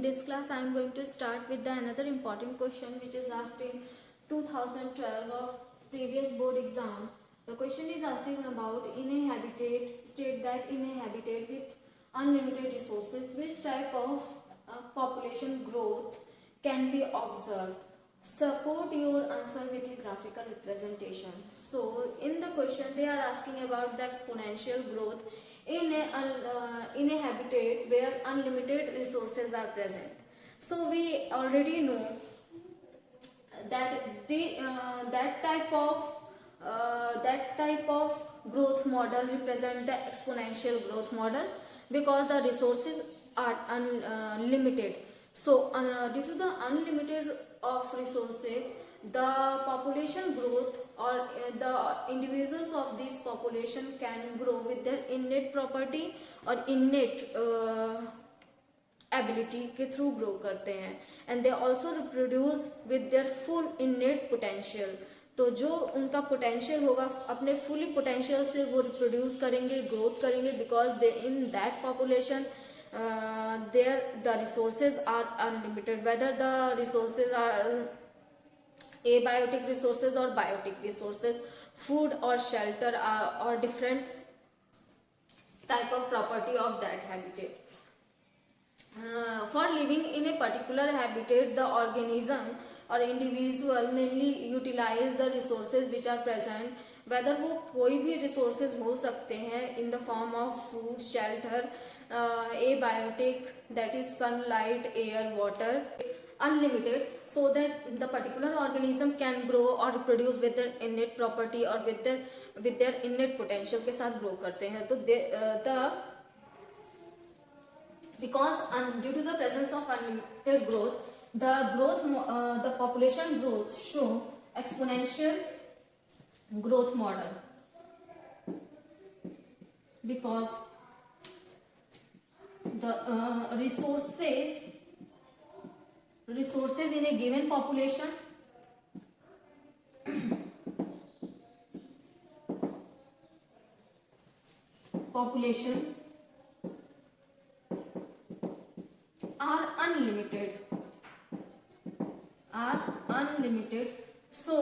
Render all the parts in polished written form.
In this class, I am going to start with the another important question which is asked in 2012 of previous board exam. The question is asking about in a habitat, state that in a habitat with unlimited resources, which type of population growth can be observed. Support your answer with a graphical representation. So in the question they are asking about the exponential growth in a habitat where unlimited resources are present. So we already know that that type of growth model represent the exponential growth model because the resources are unlimited. So due to the unlimited of resources, the population growth or the individuals of this population can grow with their innate property or innate ability के through grow करते हैं and they also reproduce with their full innate potential. तो जो उनका potential होगा अपने fully potential से वो रिप्रोड्यूस करेंगे, ग्रोथ करेंगे because they in that population there the resources are unlimited, whether the resources are abiotic resources और बायोटिक रिसोर्सेज, फूड और शेल्टर और different type of property of that habitat. For living in a particular habitat, the organism or individual mainly utilize the resources which are present, whether वो कोई भी resources हो सकते हैं in the form of food, shelter, abiotic, that is sunlight, air, water, unlimited, so that the particular organism can grow or reproduce with their innate property or with their innate potential के साथ grow करते हैं. तो because due to the presence of unlimited growth, the population growth show exponential growth model because the resources in a given population are unlimited. So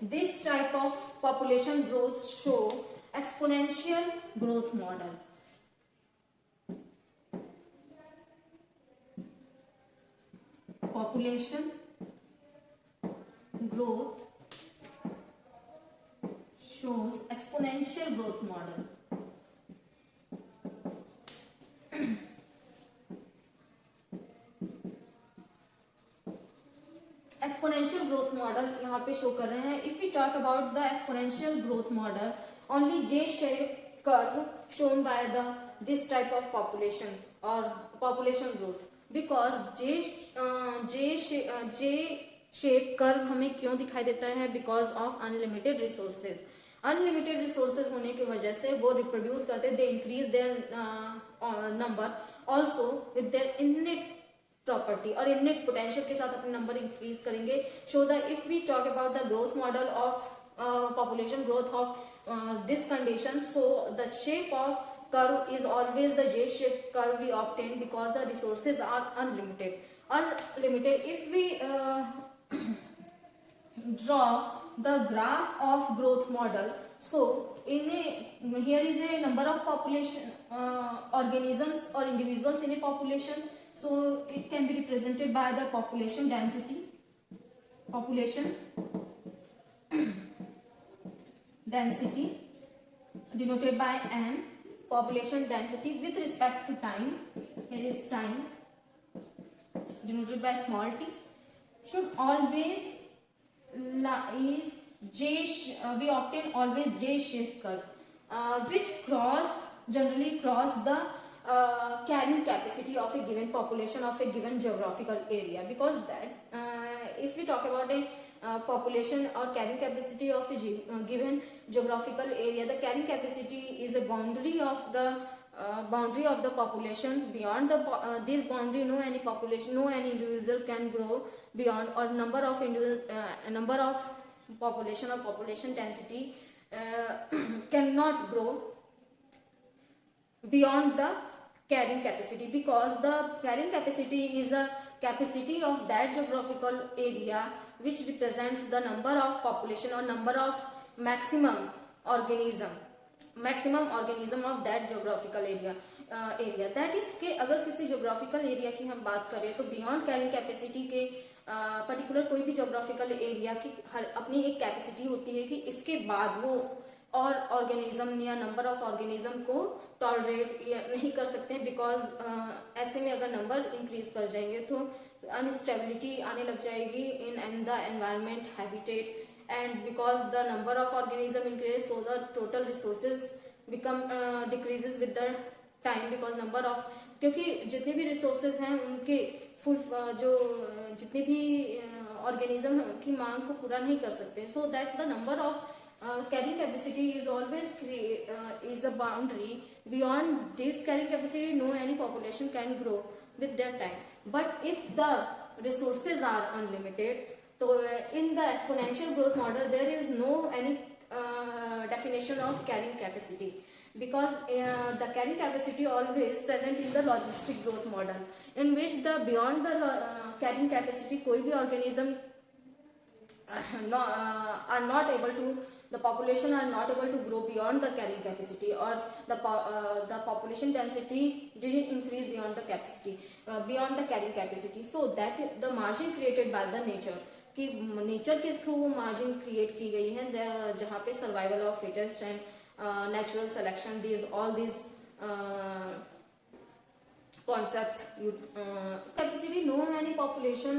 this type of population growth show exponential growth model. Population growth shows exponential growth model. Exponential growth model यहाँ पे show कर रहे हैं. If we talk about the exponential growth model, only J shape curve shown by the this type of population और population growth, because J shape curve हमें क्यों दिखाई देता है, because of unlimited resources. Unlimited resources होने की वजह से वो रिप्रोड्यूस करते, they increase their number also with their innate property और इननेट पोटेंशियल के साथ अपने नंबर इंक्रीज करेंगे. Show the if we talk about the growth model of population growth of this condition, so the shape of curve is always the J shape curve we obtain because the resources are unlimited. If we draw the graph of growth model, so here is a number of population organisms or individuals in a population, so it can be represented by the population density denoted by n. Population density with respect to time, here is time denoted by small t, should always is we obtain always J shaped curve which generally cross the carrying capacity of a given population of a given geographical area, because that if we talk about a population or carrying capacity of a given geographical area, the carrying capacity is a boundary of the population. Beyond this boundary, no any individual can grow beyond, or number of population or population density cannot grow beyond the carrying capacity, because the carrying capacity is a capacity of that geographical area which represents the number of population or number of maximum organism of that geographical area that is के अगर किसी geographical area की हम बात करें तो beyond carrying capacity के particular कोई भी जोग्राफिकल एरिया की हर अपनी एक कैपेसिटी होती है कि इसके बाद वो और ऑर्गेनिज्म या नंबर ऑफ ऑर्गेनिज्म को टॉलरेट या नहीं कर सकते हैं, बिकॉज ऐसे में अगर नंबर इंक्रीज कर जाएंगे तो अनस्टेबिलिटी आने लग जाएगी in the environment habitat, and because the number of organism increase so the total resources become decreases with the time, because number of क्योंकि जितने भी resources हैं उनके फुल जो जितने भी organism की मांग को पूरा नहीं कर सकते, so that the number of carrying capacity is always is a boundary. Beyond this carrying capacity no any population can grow with their time, but if the resources are unlimited, so in the exponential growth model there is no any definition of carrying capacity, because the carrying capacity always present in the logistic growth model, in which the beyond the carrying capacity कोई भी organism are not able to, the population are not able to grow beyond the carrying capacity, or the population density didn't increase beyond the capacity beyond the carrying capacity, so that the margin created by the nature कि nature के through वो margin create की गई है जहाँ पे survival of fittest and natural selection this all this concept capacity no any population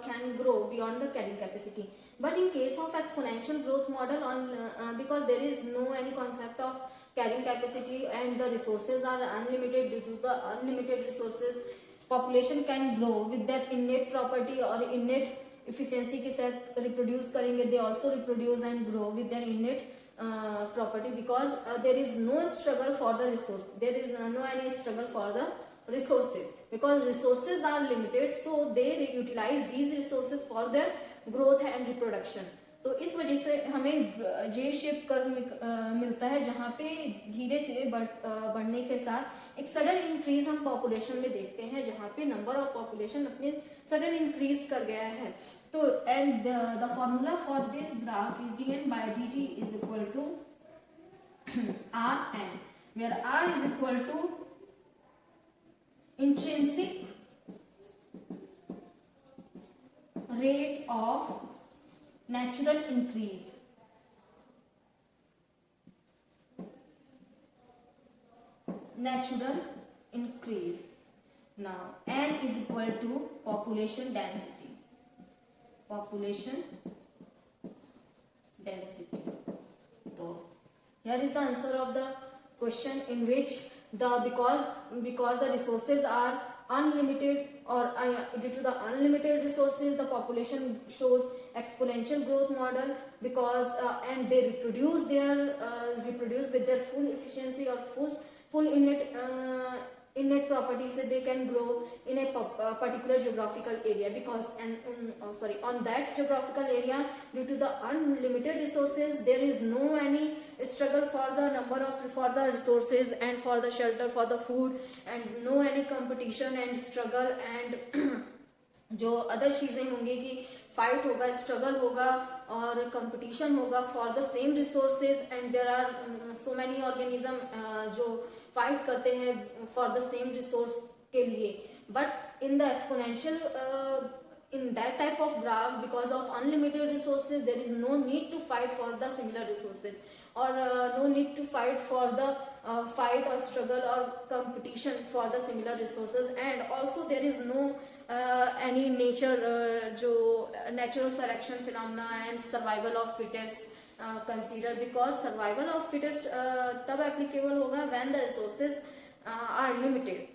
can grow beyond the carrying capacity, but in case of exponential growth model on because there is no any concept of carrying capacity and the resources are unlimited, due to the unlimited resources population can grow with their innate property or innate efficiency के साथ reproduce करेंगे, they also reproduce and grow with their innate property, because there is no struggle for the resource, there is no any struggle for the resources, because resources are limited, so they utilize these resources for their growth and reproduction. तो इस वजह से हमें जे shape curve मिलता है जहाँ पे धीरे से बढ़ने के साथ एक सडन इंक्रीज हम पॉपुलेशन में देखते हैं, जहाँ पे नंबर ऑफ पॉपुलेशन अपने सडन इंक्रीज कर गया है. तो and the formula for this graph is dn by dt is equal to Rn, where R is equal to intrinsic rate of natural increase. Natural increase. Now n is equal to population density. Population density. So here is the answer of the question, in which the because the resources are unlimited, or due to the unlimited resources the population shows exponential growth model, because and they reproduce with their full efficiency or full innate properties, so they can grow in a particular geographical area, because on that geographical area, due to the unlimited resources, there is no any struggle for the resources and for the shelter, for the food, and no any competition and struggle and जो other चीज़ें होंगी कि fight होगा, struggle होगा और competition होगा for the same resources, and there are so many organism जो fight करते हैं फॉर द सेम रिसोर्स के लिए. But in the exponential in that type of graph, because of unlimited resources, there is no need to fight for the similar resources, or no need to fight for the fight or struggle or competition for the similar resources, and also there is no any nature जो natural selection phenomena and survival of fittest consider, because survival of fittest तब applicable होगा when the resources are limited.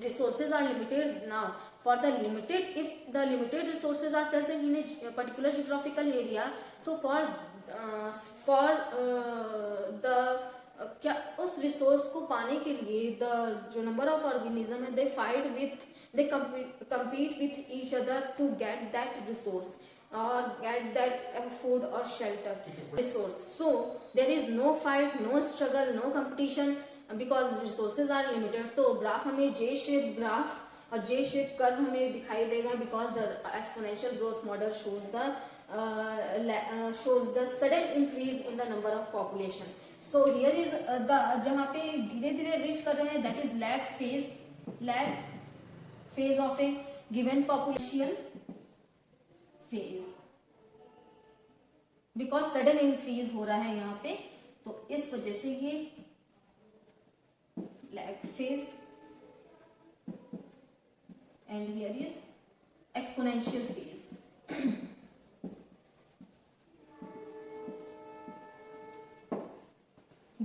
Resources are limited. Now for the limited, if the limited resources are present in a particular geographical area, so for the क्या उस resource को पाने के लिए the जो number of organism है, they compete with each other to get that resource or get that food or shelter resource. So there is no fight, no struggle, no competition, because resources are limited. तो graph हमें जे shape graph और जे shape curve हमें दिखाई देगा because the exponential growth model shows the sudden increase in the number of population. So here is the जहाँ पे धीरे धीरे रीच कर रहे हैं, that is lag phase of a given population phase, because sudden increase हो रहा है यहाँ पे, तो इस वजह से ये lag phase, and here is exponential phase.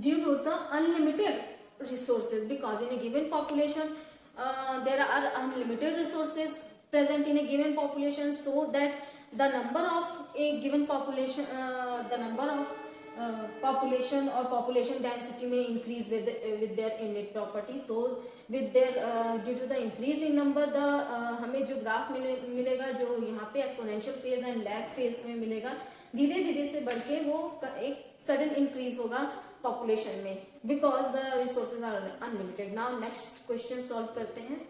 Due to the unlimited resources, because in a given population there are unlimited resources present in a given population, so that the number of a given population population or population density may increase with their innate property. So with their due to the increase in number, the हमें जो graph मिलेगा, जो यहाँ पे exponential phase and lag phase में मिलेगा, धीरे धीरे से बढ़ के वो एक सडन इंक्रीज होगा पॉपुलेशन में, because the resources are unlimited. Now next question solve करते हैं.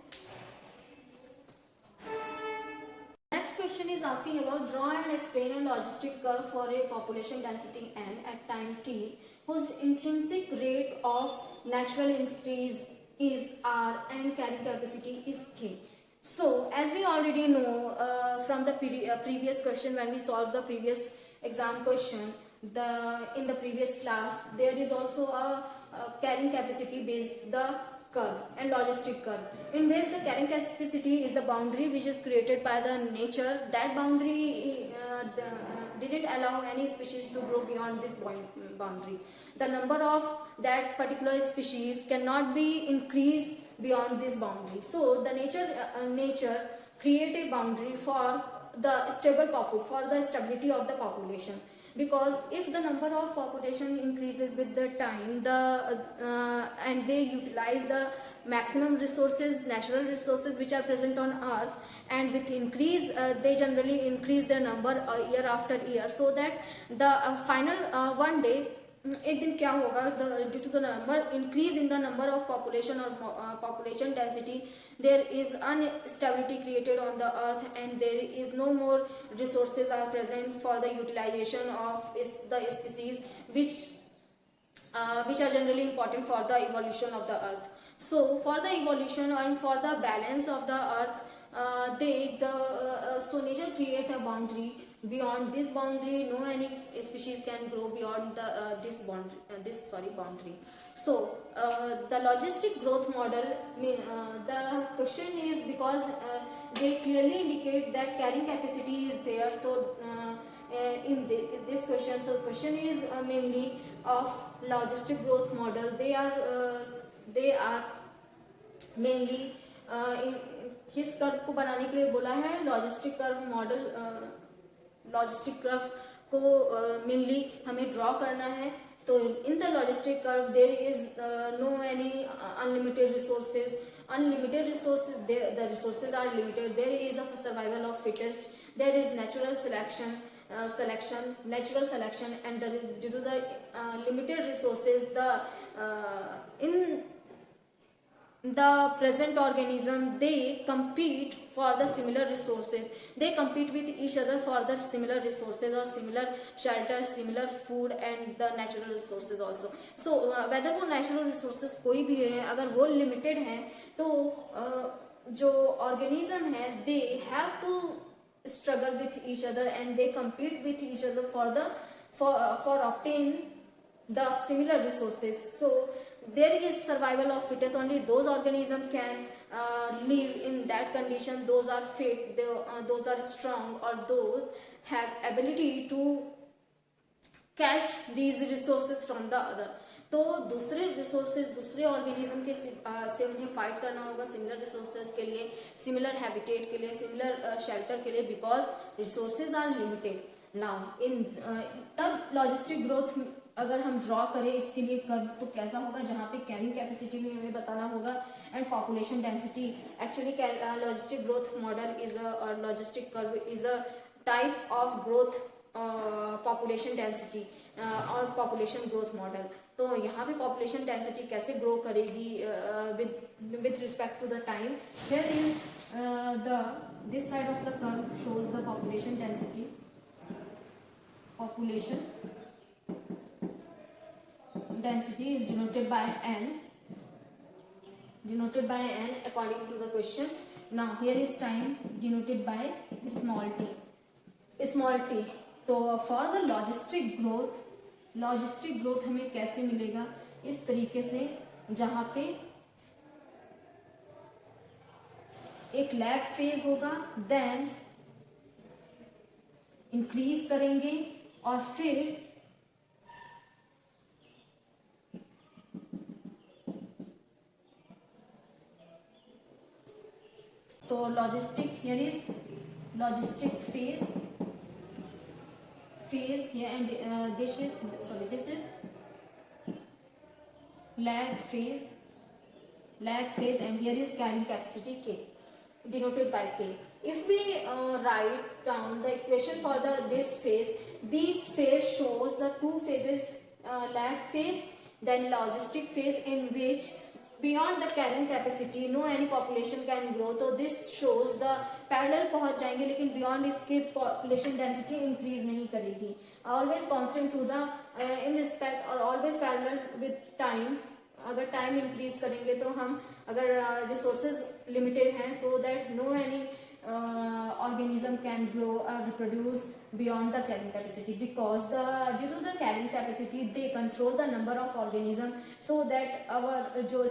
Next question is asking about draw and explain a logistic curve for a population density n at time t whose intrinsic rate of natural increase is r and carrying capacity is k. So as we already know from the previous question, when we solved the previous exam question, in the previous class, there is also a carrying capacity based the curve and logistic curve, in which the carrying capacity is the boundary which is created by the nature. That boundary didn't allow any species to grow beyond this boundary. The number of that particular species cannot be increased beyond this boundary. So the nature create a boundary for the stability of the population, because if the number of population increases with the time, and they utilize the maximum resources, natural resources which are present on earth, and with increase they generally increase their number year after year, so that the final one day, एक दिन क्या होगा, due to the number increase in the number of population और population density, there is instability created on the earth, and there is no more resources are present for the utilization of the species which are generally important for the evolution of the earth. So for the evolution and for the balance of the earth, so nature create a boundary. Beyond this boundary, no any species can grow beyond this boundary. So the logistic growth model, the question is, because they clearly indicate that carrying capacity is there. So in this question, the question is mainly of logistic growth model. They are mainly किस curve को बनाने के लिए बोला है, logistic curve model. Logistic curve को mainly हमें draw करना है. तो in the logistic curve there is no any unlimited resources. The resources are limited. There is a survival of fittest. There is natural selection, and due to the limited resources, the present organism, they compete for the similar resources. They compete with each other for the similar resources or similar shelter, similar food, and the natural resources also. So whether वो natural resources कोई भी है, अगर वो limited हैं, तो जो organism है, they have to struggle with each other, and they compete with each other for obtain the similar resources. So there is survival of fittest. Only those organisms can live in that condition. Those are fit, those are strong, or those have ability to catch these resources from the other. तो दूसरे resources, दूसरे organism के से उन्हें fight करना होगा similar resources के लिए, सिमिलर हैबिटेट के लिए, सिमिलर शेल्टर के लिए, because resources are limited. Now in तब लॉजिस्टिक ग्रोथ अगर हम ड्रॉ करें इसके लिए कर्व, तो कैसा होगा, जहाँ पे कैरिंग कैपेसिटी भी हमें बताना होगा and population density. Actually logistic growth model is और logistic curve is a type of growth population density और पॉपुलेशन ग्रोथ मॉडल। तो यहाँ पे पॉपुलेशन डेंसिटी कैसे ग्रो करेगी with respect to the time. Here is the this side of the curve shows the population density, population density is denoted by n according to the question. Now here is time denoted by small t। तो for the logistic growth हमें कैसे मिलेगा, इस तरीके से जहाँ पे एक लैग फेज होगा, देन इंक्रीज करेंगे और फिर तो logistic, here is logistic phase here and this is lag phase and here is carrying capacity K denoted by K. If we write down the equation for this phase, this phase shows the two phases, lag phase then logistic phase, in which beyond the carrying capacity no any population can grow. तो this shows the parallel पहुंच जाएंगे लेकिन beyond इसके population density increase नहीं करेगी, always constant to the in respect और always parallel with time. अगर time increase करेंगे तो हम अगर रिसोर्सेज लिमिटेड हैं, so that no any organism can grow or reproduce beyond the carrying capacity, because due to the carrying capacity they control the number of organism, so that our जो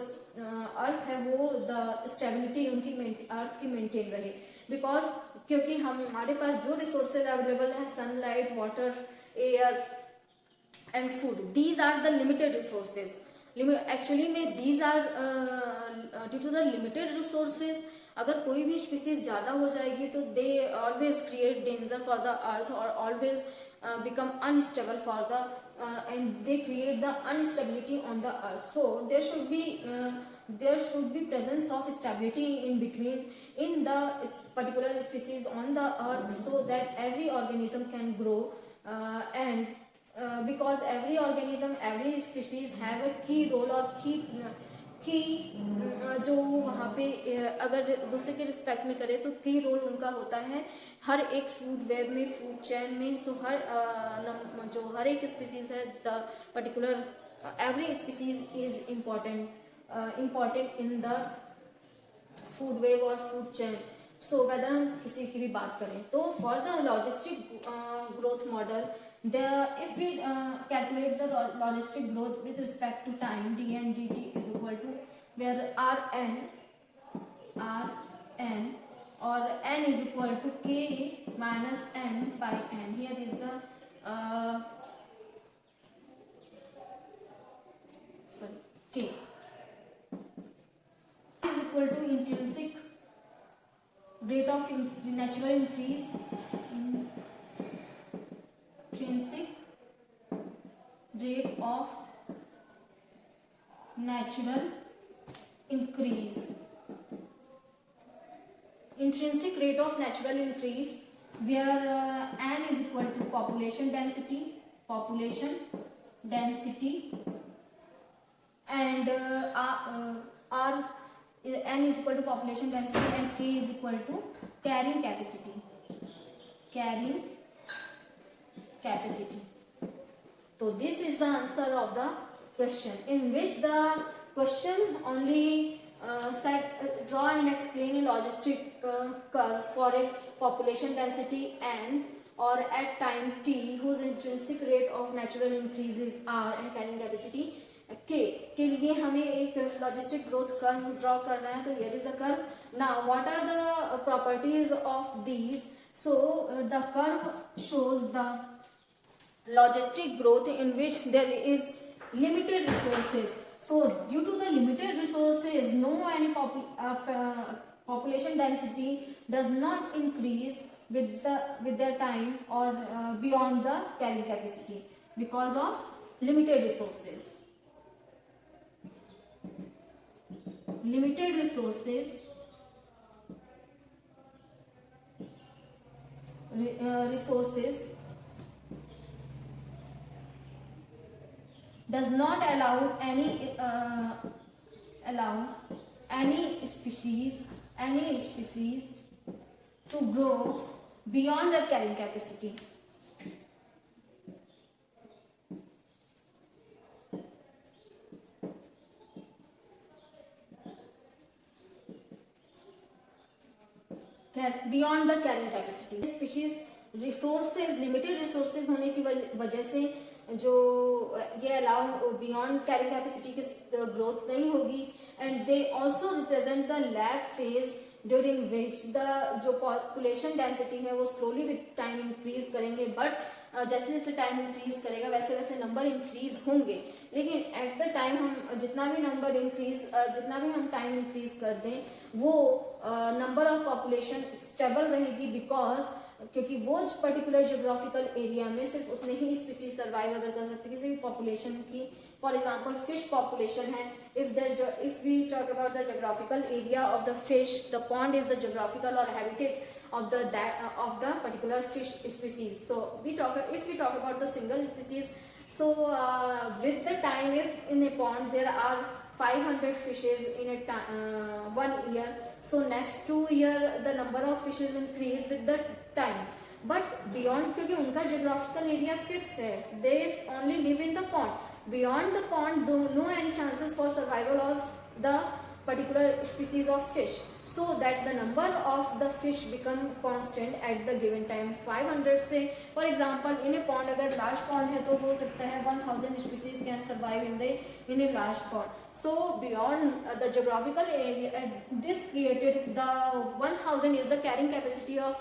अर्थ है वो the stability उनकी अर्थ की maintain रहे। Because क्योंकि हमारे पास जो रिसोर्सेज अवेलेबल है, sunlight, water, air and food, these are the limited resources. Actually में these are due to the limited resources, अगर कोई भी स्पीसीज ज्यादा हो जाएगी तो they always create danger for the earth और always become unstable for the end they create the instability on the earth. So there should be presence of stability in between in the particular species on the earth, so that every organism can grow and because every organism, every species have a key role और की जो वहाँ पे अगर दूसरे के respect में करे तो की रोल उनका होता है हर एक फूड वेब में, फूड चेन में। तो हर एक स्पीसीज है, the particular every species is important in the food web और फूड चेन। सो वेदर हम किसी की भी बात करें तो for the logistic growth model, if we calculate the logistic growth with respect to time, dn dt is equal to where rn or n is equal to k minus n by n. Here is the k is equal to intrinsic rate of natural increase, intrinsic rate of natural increase, intrinsic rate of natural increase where n is equal to population density and r n is equal to population density and k is equal to carrying capacity. So this is the answer of the question, in which the question only draw and explain a logistic curve for a population density n or at time t whose intrinsic rate of natural increase is r and carrying capacity k के लिए हमें एक logistic growth curve draw करना है। तो here is the curve. Now what are the properties of these? So the curve shows the logistic growth in which there is limited resources. So due to the limited resources, no any population density does not increase with the time or beyond the carrying capacity because of limited resources. Limited resources does not allow any species to grow beyond the carrying capacity. Beyond the carrying capacity. Species resources limited resources होने की वजह से जो ये allow beyond carrying capacity की growth नहीं होगी. And they also represent the lag phase during which the जो पॉपुलेशन डेंसिटी है वो स्लोली विद टाइम इंक्रीज करेंगे. बट जैसे जैसे टाइम इंक्रीज करेगा वैसे वैसे नंबर इंक्रीज होंगे. लेकिन एट द टाइम हम जितना भी हम टाइम इंक्रीज कर दें वो नंबर ऑफ पॉपुलेशन स्टेबल रहेगी. बिकॉज क्योंकि वो पर्टिकुलर जियोग्राफिकल एरिया में सिर्फ उतने ही स्पीसीज सर्वाइव अगर कर सकते किसी भी पॉपुलेशन की. फॉर एग्जांपल फिश पॉपुलेशन है. if we talk about the geographical area of the fish, the pond is the geographical or habitat of the particular fish species. So if we talk about the single species, so with the time, if in a pond there are 500 fishes in a 1 year, so next 2 year the number of fishes increase with the time. But beyond, क्योंकि उनका geographical area fixed है, they only live in the pond. Beyond the pond, no any chances for survival of the particular species of fish, so that the number of the fish become constant at the given time. 500 से for example in a pond, अगर large pond है तो हो सकता है 1000 species can survive in a large pond. So beyond the geographical area, this created the 1000 is the carrying capacity of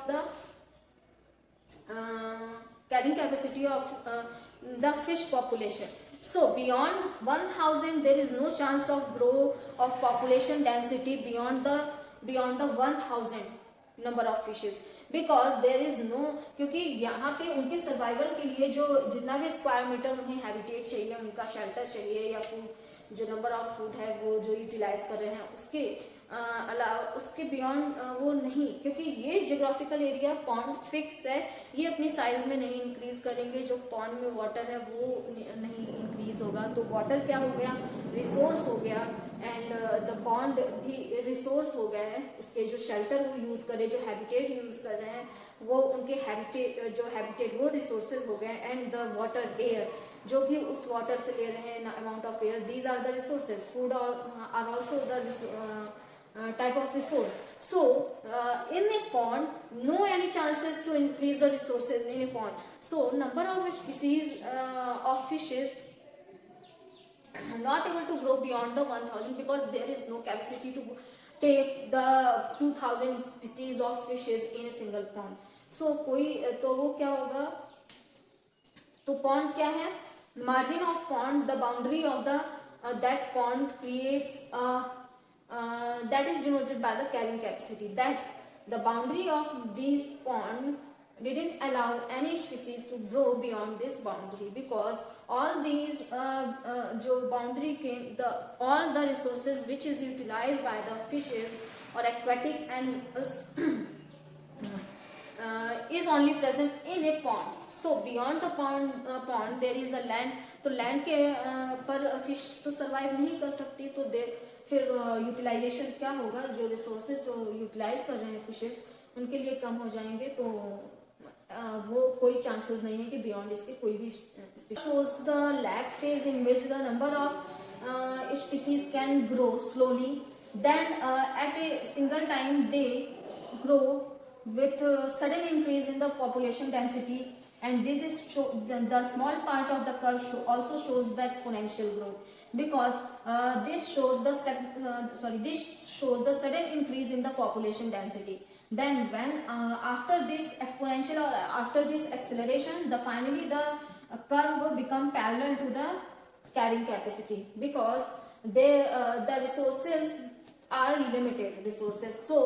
the fish population. So beyond 1000 there is no chance of growth of population density beyond the 1000 number of fishes, because there is no, क्योंकि यहाँ पे उनके survival के लिए जो जितना भी square metre उन्हें हैबिटेट चाहिए, उनका शेल्टर चाहिए या फूड जो नंबर ऑफ फूड है वो जो यूटिलाइज कर रहे हैं उसके उसके बियॉन्ड वो नहीं, क्योंकि ये जियोग्राफिकल एरिया पॉन्ड फिक्स है, ये अपनी साइज में नहीं इंक्रीज करेंगे. जो पॉन्ड में वाटर है वो नहीं इंक्रीज होगा. तो वाटर क्या हो गया, रिसोर्स हो गया. एंड द पॉन्ड भी रिसोर्स हो गया है. उसके जो शेल्टर वो यूज करे, जो हैबिटेट यूज कर रहे हैं वो उनके हैबिटेट वो रिसोर्सेज हो गए. एंड द वाटर, एयर, जो भी उस वाटर से ले रहे हैं amount of air, these are the resources. Food are also the type of resource. So in a pond, no any chances to increase the resources in a pond. So number of species of fishes not able to grow beyond the 1000 because there is no capacity to take the 2000 species of fishes in a single pond. So तो वो क्या होगा, तो pond क्या है, margin of pond, the boundary of the that pond creates that is denoted by the carrying capacity. That the boundary of this pond didn't allow any species to grow beyond this boundary, because all these जो boundary came, all the resources which is utilized by the fishes or aquatic animals is only present in a pond. So beyond the pond there is a land. तो land के पर fish तो survive नहीं कर सकती. तो फिर utilisation क्या होगा, जो रिसोर्सेज यूटिलाइज कर रहे हैं फिशेस उनके लिए कम हो जाएंगे. तो वो कोई चांसेस नहीं है कि बियॉन्ड इसके कोई भी shows the lag phase in which the number of species can grow slowly, then at a single time they grow with sudden increase in the population density, and this is the small part of the curve also shows the exponential growth, because this shows the sudden increase in the population density. Then when after this exponential or after this acceleration, finally the curve will become parallel to the carrying capacity, because the resources are limited resources. So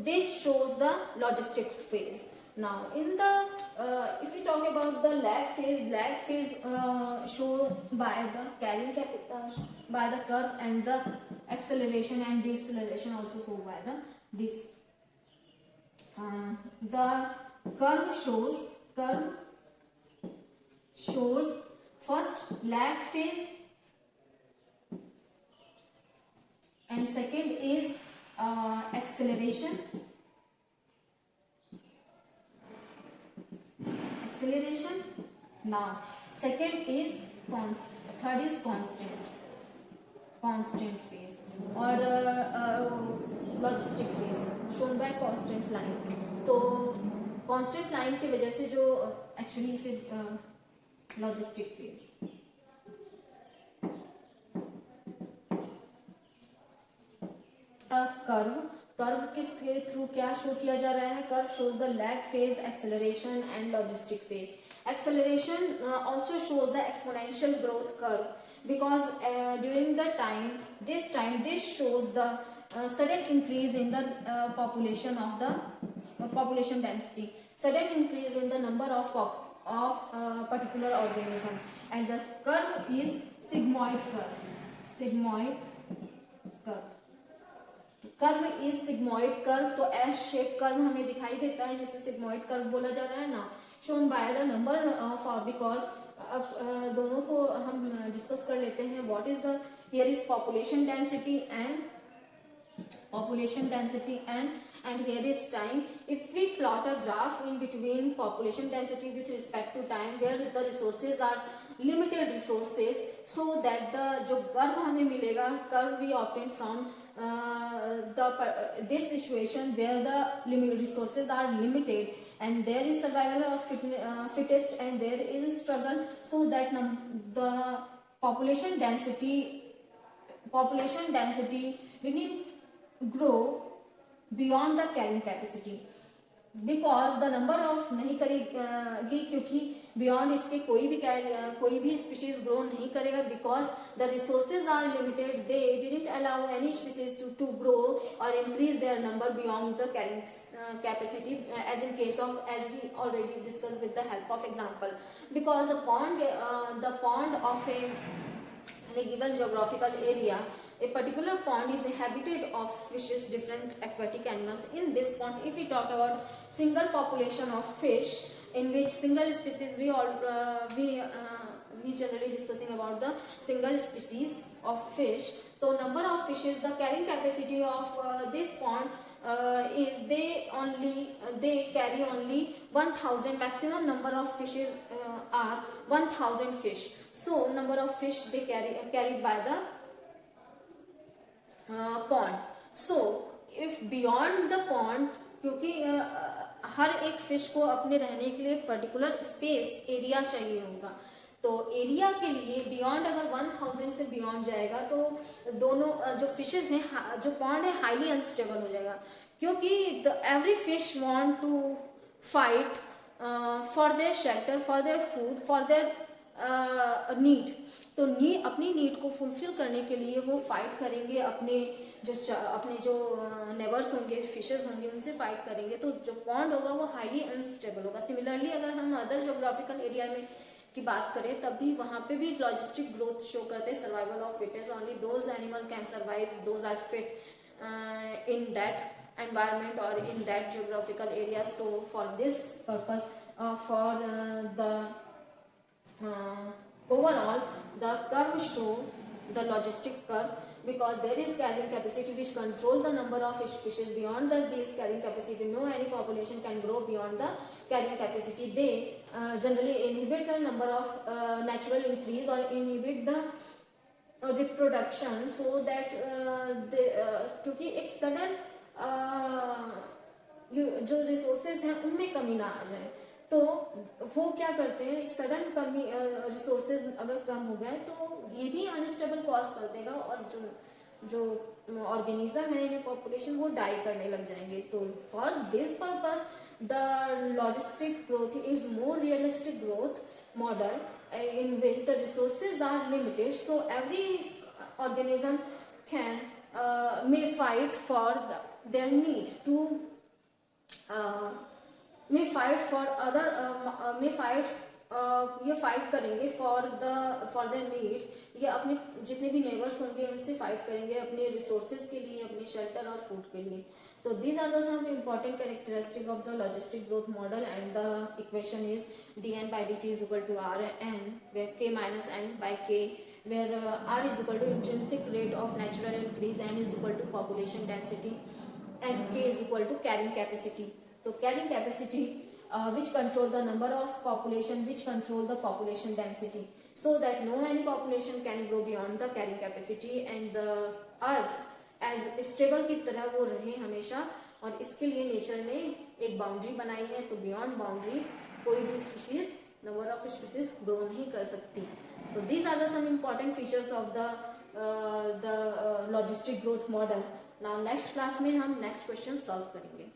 this shows the logistic phase. Now in the if we talk about the lag phase shown by the carrying by the curve, and the acceleration and deceleration also shown by this the curve shows first lag phase and second is acceleration. Now second is third is constant phase or logistic phase shown by constant line. तो constant line की वजह से जो actually इसे logistic phase. Curve किसके through क्या show किया जा रहा है? Curve shows the lag phase, acceleration and logistic phase. Acceleration also shows the exponential growth curve because during the this shows the sudden increase in the population of the population density, sudden increase in the number of particular organism, and the curve is sigmoid curve. Curve is sigmoid curve. तो S shape curve हमें दिखाई देता है जिसे sigmoid curve बोला जा रहा है ना, shown by the number of because अब दोनों को हम डिस्कस कर लेते हैं. What is the here is population density and here is time. If we plot a graph in between population density with respect to time where the resources are limited resources, so that the जो curve हमें मिलेगा, curve we obtain from this situation where the resources are limited and there is survival of fittest and there is a struggle, so that the population density didn't grow beyond the carrying capacity because the number of नहीं करेगी क्योंकि beyond इसके कोई भी species grow नहीं करेगा because the resources are limited. They didn't allow any species to grow or increase their number beyond the carrying capacity, as in case of, as we already discussed with the help of example, because the pond of a given geographical area, a particular pond is a habitat of fishes, different aquatic animals. In this pond, if we talk about single population of fish, in which single species we generally discussing about the single species of fish. So number of fishes, the carrying capacity of this pond is they carry only 1000. Maximum number of fishes are 1000 fish. So number of fish they carried by the pond. So if beyond the pond, क्योंकि हर एक fish को अपने रहने के लिए particular space area चाहिए होगा, तो एरिया के लिए बियॉन्ड अगर 1000 से बियॉन्ड जाएगा तो दोनों जो फिशेस हैं, जो पॉन्ड है हाईली अनस्टेबल हो जाएगा, क्योंकि every fish want to fight for their shelter, for their food, for their need. तो अपनी नीड को फुलफिल करने के लिए वो फाइट करेंगे, अपने जो नेबर्स होंगे, फिशेस होंगे, उनसे फाइट करेंगे. तो जो पॉन्ड होगा वो हाईली अनस्टेबल होगा. सिमिलरली अगर हम अदर ज्योग्राफिकल एरिया में की बात करें तब भी वहाँ पे भी लॉजिस्टिक ग्रोथ शो करते हैं. Survival of fittest, only those animal can survive, those are fit in that environment or in that geographical area. So for this purpose, for the overall the curve show the logistic curve, because there is carrying capacity which control the number of fishes. Beyond this carrying capacity, no any population can grow beyond the carrying capacity. They generally inhibit the number of natural increase or inhibit the reproduction, so that क्योंकि एक sudden जो resources हैं उनमें कमी ना आ जाए, तो वो क्या करते हैं, एक सडन कमी रिसोर्सेज अगर कम हो गए तो ये भी अनस्टेबल कॉज कर देगा और जो ऑर्गेनिज्म है इन पॉपुलेशन वो डाई करने लग जाएंगे. तो for this purpose the logistic growth is more realistic growth model in which the resources are limited, so every organism can may fight for their need to may fight for other ये fight करेंगे for their need. ये अपने जितने भी neighbours होंगे उनसे fight करेंगे अपने रिसोर्सेज के लिए, अपने शेल्टर और फूड के लिए. So these are the some important characteristics of the logistic growth model, and the equation is dn by dt is equal to rn, where k minus n by k where R is equal to intrinsic rate of natural increase, N is equal to population density, and K is equal to carrying capacity. So carrying capacity which control the number of population, which control the population density, so that no any population can go beyond the carrying capacity and the earth as stable की तरह वो रहे हमेशा, और इसके लिए nature ने एक बाउंड्री बनाई है, तो बियॉन्ड बाउंड्री कोई भी species, number of species grow नहीं कर सकती. तो these are the some important features of the logistic growth model. Now next class में हम नेक्स्ट क्वेश्चन सॉल्व करेंगे.